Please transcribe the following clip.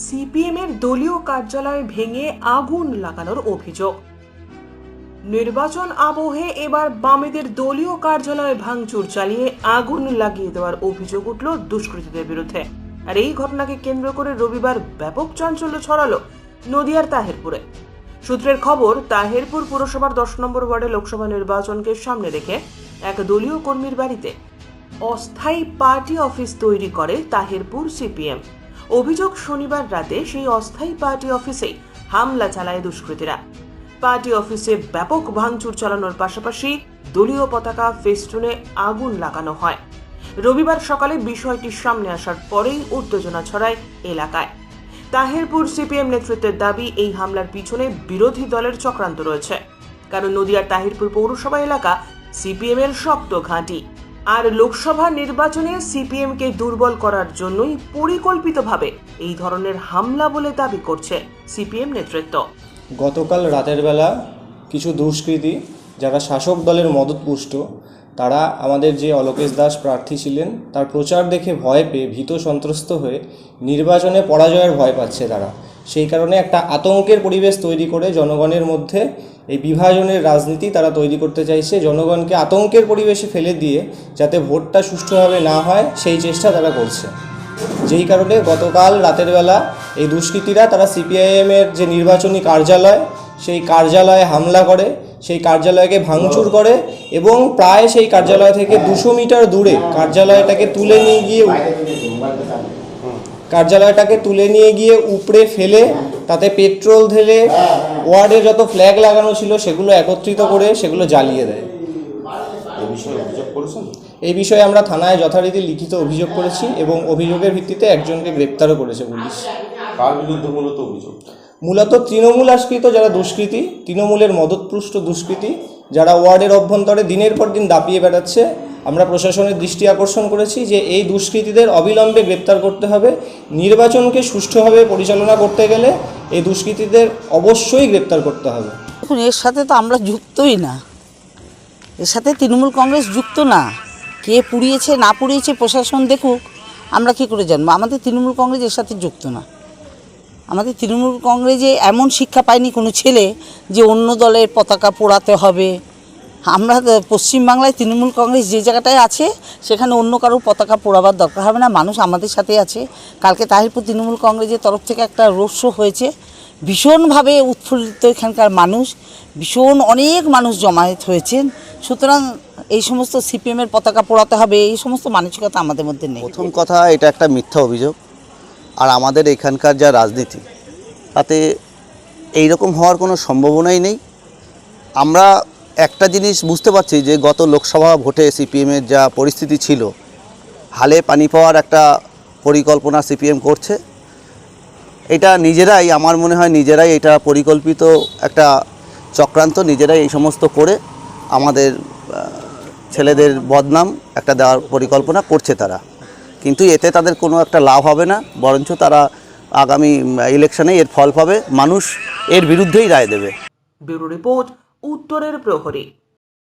CPM এর দলীয় কার্যালয় ভেঙে আগুন লাগানোর অভিযোগ। নির্বাচন আবহে এবার বামেদের দলীয় কার্যালয়ে ভাঙচুর চালিয়ে আগুন লাগিয়ে দেওয়ার অভিযোগ উঠল দুষ্কৃতীদের বিরুদ্ধে। আর এই ঘটনাকে কেন্দ্র করে রবিবার ব্যাপক চাঞ্চল্য ছড়ালো নদিয়ার তাহেরপুরে। সূত্রের খবর, তাহেরপুর পুরসভার 10 নম্বর ওয়ার্ডে লোকসভা নির্বাচনকে সামনে রেখে এক দলীয় কর্মীর বাড়িতে অস্থায়ী পার্টি অফিস তৈরি করে তাহেরপুর সিপিএম। অভিযোগ, শনিবার রাতে সেই অস্থায়ী পার্টি অফিসেই হামলা চালায় দুষ্কৃতীরা। পার্টি অফিসে ব্যাপক ভাঙচুর চালানোর পাশাপাশি দলীয় পতাকা ফেস্টুনে আগুন লাগানো হয়। রবিবার সকালে বিষয়টি সামনে আসার পরেই উত্তেজনা ছড়ায় এলাকায়। তাহেরপুর সিপিএম নেতৃত্বের দাবি, এই হামলার পিছনে বিরোধী দলের চক্রান্ত রয়েছে। কারণ নদিয়ার তাহেরপুর পৌরসভা এলাকা সিপিএম এর শক্ত ঘাঁটি, আর লোকসভা নির্বাচনে সিপিএম কে দুর্বল করার জন্যই পরিকল্পিতভাবে এই ধরনের হামলা বলে দাবি করছে সিপিএম নেতৃত্ব। গতকাল রাতের বেলা কিছু দুষ্কৃতী যারা শাসক দলের মদতপুষ্ট, তারা আমাদের যে অলোকেশ দাস প্রার্থী ছিলেন তার প্রচার দেখে ভয় পেয়ে ভীত সন্ত্রস্ত হয়ে নির্বাচনে পরাজয়ের ভয় পাচ্ছে তারা। সেই কারণে একটা আতঙ্কের পরিবেশ তৈরি করে জনগণের মধ্যে এই বিভাজনের রাজনীতি তারা তৈরি করতে চাইছে। জনগণকে আতঙ্কের পরিবেশে ফেলে দিয়ে যাতে ভোটটা সুষ্ঠুভাবে না হয় সেই চেষ্টা তারা করছে। যেই কারণে গতকাল রাতের বেলা এই দুষ্কৃতীরা তারা সিপিআইএমের যে নির্বাচনী কার্যালয়, সেই কার্যালয়ে হামলা করে, সেই কার্যালয়কে ভাঙচুর করে এবং প্রায় সেই কার্যালয় থেকে 200 মিটার দূরে কার্যালয়টাকে তুলে নিয়ে গিয়ে উপড়ে ফেলে তাতে পেট্রোল ঢেলে ওয়ার্ডে যত ফ্ল্যাগ লাগানো ছিল সেগুলো একত্রিত করে সেগুলো জ্বালিয়ে দেয়। এই বিষয়ে আমরা থানায় যথারীতি লিখিত অভিযোগ করেছি এবং অভিযোগের ভিত্তিতে একজনকে গ্রেপ্তারও করেছে পুলিশ। কার বিরুদ্ধে মূলত অভিযোগ? মূলত তৃণমূল আশ্রিত যারা দুষ্কৃতী, তৃণমূলের মদতপুষ্ট দুষ্কৃতী যারা ওয়ার্ডের অভ্যন্তরে দিনের পর দিন দাপিয়ে বেড়াচ্ছে, আমরা প্রশাসনের দৃষ্টি আকর্ষণ করেছি যে এই দুষ্কৃতীদের অবিলম্বে গ্রেপ্তার করতে হবে। নির্বাচনকে সুষ্ঠুভাবে পরিচালনা করতে গেলে এই দুষ্কৃতীদের অবশ্যই গ্রেপ্তার করতে হবে। এখন এর সাথে তো আমরা যুক্তই না, এর সাথে তৃণমূল কংগ্রেস যুক্ত না। কে পুড়িয়েছে না পুড়িয়েছে প্রশাসন দেখুক, আমরা কী করে জানবো? আমাদের তৃণমূল কংগ্রেস এর সাথে যুক্ত না। আমাদের তৃণমূল কংগ্রেসে এমন শিক্ষা পায়নি কোনো ছেলে যে অন্য দলের পতাকা পোড়াতে হবে। আমরা পশ্চিমবাংলায় তৃণমূল কংগ্রেস যে জায়গাটায় আছে সেখানে অন্য কারোর পতাকা পোড়াবার দরকার হবে না। মানুষ আমাদের সাথে আছে। কালকে তাহিরপুর তৃণমূল কংগ্রেসের তরফ থেকে একটা রোড শো হয়েছে, ভীষণভাবে উৎফুল্লিত এখানকার মানুষ, ভীষণ অনেক মানুষ জমায়েত হয়েছেন। সুতরাং এই সমস্ত সিপিএমের পতাকা পোড়াতে হবে এই সমস্ত মানসিকতা আমাদের মধ্যে নেই। প্রথম কথা, এটা একটা মিথ্যা অভিযোগ। আর আমাদের এখানকার যা রাজনীতি তাতে এইরকম হওয়ার কোনো সম্ভাবনাই নেই। আমরা একটা জিনিস বুঝতে পারছি যে গত লোকসভা ভোটে সিপিএমের যা পরিস্থিতি ছিল, হালে পানি পাওয়ার একটা পরিকল্পনা সিপিএম করছে। এটা নিজেরাই, আমার মনে হয় নিজেরাই এটা পরিকল্পিত একটা চক্রান্ত, নিজেরাই এই সমস্ত করে আমাদের ছেলেদের বদনাম একটা দেওয়ার পরিকল্পনা করছে তারা। কিন্তু এতে তাদের কোনো একটা লাভ হবে না, বরঞ্চ তারা আগামী ইলেকশনে এর ফল পাবে, মানুষ এর বিরুদ্ধেই রায় দেবে। ব্যুরো রিপোর্ট, উত্তরের প্রহরী।